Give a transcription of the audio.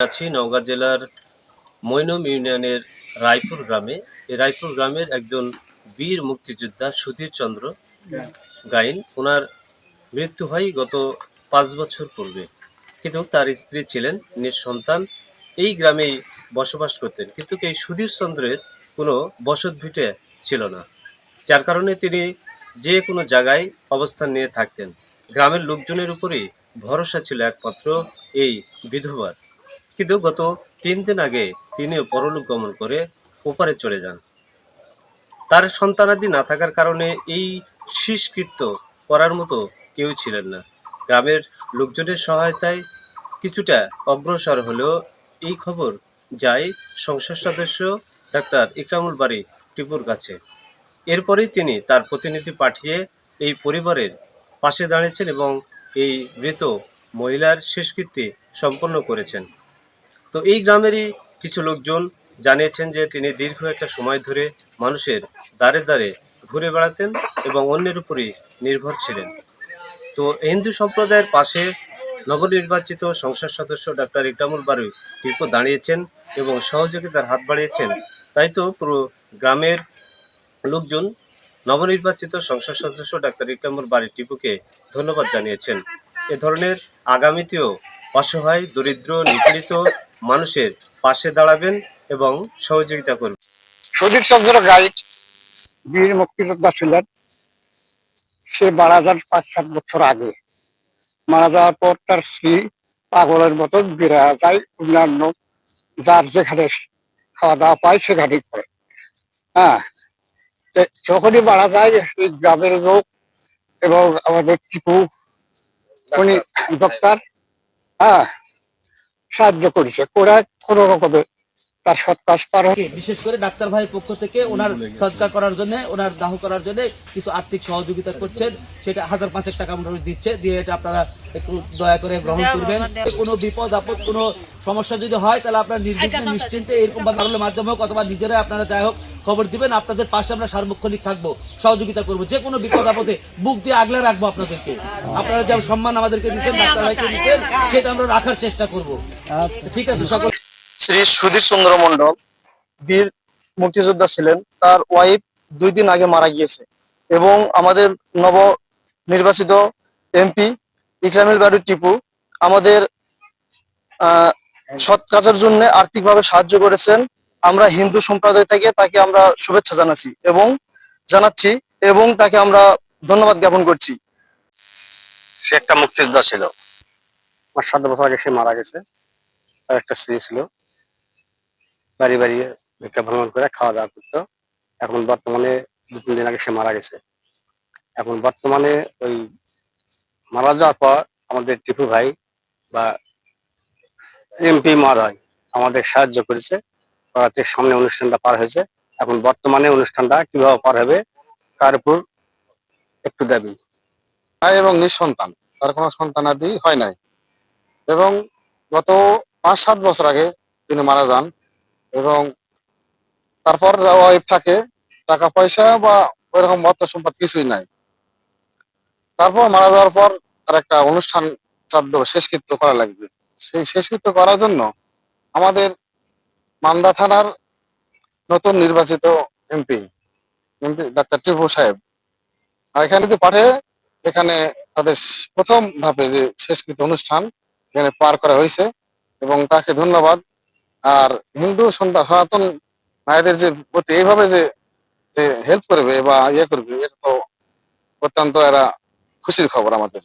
আছি নওগাঁ জেলার মৈনম ইউনিয়নের রায়পুর গ্রামে। এই রায়পুর গ্রামের একজন বীর মুক্তিযোদ্ধা সুধীর চন্দ্র গাইন, ওনার মৃত্যু হয় গত 5 বছর পূর্বে। কিন্তু তার স্ত্রী ছিলেন নিঃসন্তান, এই গ্রামেই বসবাস করতেন। কিন্তু এই সুধীর চন্দ্রের কোনো বসতভিটে ছিল না, যার কারণে তিনি যে কোনো জায়গায় অবস্থান নিয়ে থাকতেন। গ্রামের লোকজনের উপরেই ভরসা ছিল একমাত্র এই বিধবার। কিন্তু গত 3 দিন আগে তিনিও পরলোক গমন করে ওপারে চলে যান। তার সন্তানাদি না থাকার কারণে এই শেষকৃত্য করার মতো কেউ ছিলেন না। গ্রামের লোকজনের সহায়তায় কিছুটা অগ্রসর হলেও এই খবর যায় সংসদ সদস্য ডাক্তার ইকরামুল বারী টিপুর কাছে। এরপরেই তিনি তার প্রতিনিধি পাঠিয়ে এই পরিবারের পাশে দাঁড়িয়েছেন এবং এই মৃত মহিলার শেষকৃত্য সম্পন্ন করেছেন। তো এই গ্রামেরই কিছু লোকজন জানিয়েছেন যে তিনি দীর্ঘ একটা সময় ধরে মানুষের দ্বারে দ্বারে ঘুরে বেড়াতেন এবং অন্যের উপরই নির্ভর ছিলেন। তো হিন্দু সম্প্রদায়ের পাশে নবনির্বাচিত সংসদ সদস্য ডাক্তার ইকরামুল বারী টিপু দাঁড়িয়েছেন এবং সহযোগিতার হাত বাড়িয়েছেন। তাই তো পুরো গ্রামের লোকজন নবনির্বাচিত সংসদ সদস্য ডাক্তার ইকরামুল বারী টিপুকে ধন্যবাদ জানিয়েছেন। এ ধরনের আগামীতেও অসহায়, দরিদ্র, নিপীড়িত মানুষের পাশে দাঁড়াবেন এবং সহযোগিতা করবেন। সুধীর চন্দ্র গাইড বীর মুক্তিযোদ্ধা ছিলেন। সে মারা যান 5-7 বছর আগে। মারা যাওয়ার পর তার স্ত্রী পাগলের মতন বেড়ে যায়, অন্যান্য যার যেখানে খাওয়া দাওয়া পায় সেখানেই করে। হ্যাঁ, যখনই মারা যায় এই গ্রামের লোক এবং আমাদের টিপু উনি ডক্টর হ্যাঁ সাহায্য করেছে, করে কোনো রকমে তার সৎ কাজ পার হয়। বিশেষ করে ডাক্তার ভাইয়ের পক্ষ থেকে ওনার সৎকার করার জন্য, ওনার দাহ করার জন্য কিছু আর্থিক সহযোগিতা করছেন। সেটা 1000-5 টাকা মোটামুটি দিচ্ছে, দিয়ে এটা আপনারা একটু দয়া করে গ্রহণ করবেন। কোনো বিপদ আপদ, কোনো সমস্যা যদি হয় তাহলে আপনারা নির্বিঘ্নে নিশ্চিন্তে এরকম ভাবে মাধ্যমে হোক অথবা নিজেরা আপনারা যাই হোক খবর দিবেন। আপনাদের পাশে আমরা সার্বক্ষণিক থাকবো, সহযোগিতা করবো। যে কোনো বিপদ আপদে বুক দিয়ে আগলে রাখবো আপনাদেরকে। আপনারা যে সম্মান আমাদেরকে দিচ্ছেন, ডাক্তার ভাইকে দিচ্ছেন, সেটা আমরা রাখার চেষ্টা করবো। ঠিক আছে। সকল শ্রী সুধীর চন্দ্র মন্ডল বীর মুক্তিযোদ্ধা ছিলেন। তার ওয়াইফ 2 দিন আগে মারা গিয়েছে এবং আমাদের নব নির্বাচিত এমপি ইকরামুল বারী টিপু আমাদের সৎ কাজের জন্য আর্থিকভাবে সাহায্য করেছেন। আমরা হিন্দু সম্প্রদায় থেকে তাকে আমরা শুভেচ্ছা জানাচ্ছি এবং তাকে আমরা ধন্যবাদ জ্ঞাপন করছি। সে একটা মুক্তিযোদ্ধা ছিল। 5-7 বছর আগে সে মারা গেছে। তার একটা স্ত্রী ছিল, বাড়ি বাড়ি ভিক্ষা ভ্রমণ করে খাওয়া দাওয়া করতো। এখন বর্তমানে 2-3 দিন আগে সে মারা গেছে। এখন বর্তমানে ওই মারা যাওয়ার পর আমাদের টিপু ভাই বা এমপি মহোদয় আমাদের সাহায্য করেছে, করাতে সামনে অনুষ্ঠানটা পার হয়েছে। এখন বর্তমানে অনুষ্ঠানটা কিভাবে পার হবে তার উপর একটু দাবি। এবং নিঃসন্তান, তার কোনো সন্তানাদি হয় নাই এবং গত 5-7 বছর আগে তিনি মারা যান এবং তারপর ওয়াইফ থাকে, টাকা পয়সা বা ওইরকম অর্থ সম্পদ কিছুই নাই। তারপর মারা যাওয়ার পর তার একটা অনুষ্ঠান শ্রাদ্ধ শেষকৃত্য করা লাগবে। সেই শেষকৃত্য করার জন্য আমাদের মান্দা থানার নতুন নির্বাচিত এমপি ডাক্তার টিপু সাহেব এখানে পাঠিয়ে এখানে তাদের প্রথম ধাপে যে শেষকৃত্য অনুষ্ঠান এখানে পার করা হয়েছে এবং তাকে ধন্যবাদ। আর হিন্দু সনাতন ভাইদের যে প্রতি এইভাবে যে হেল্প করবে বা ইয়ে করবে, এটা তো অত্যন্ত একটা খুশির খবর আমাদের।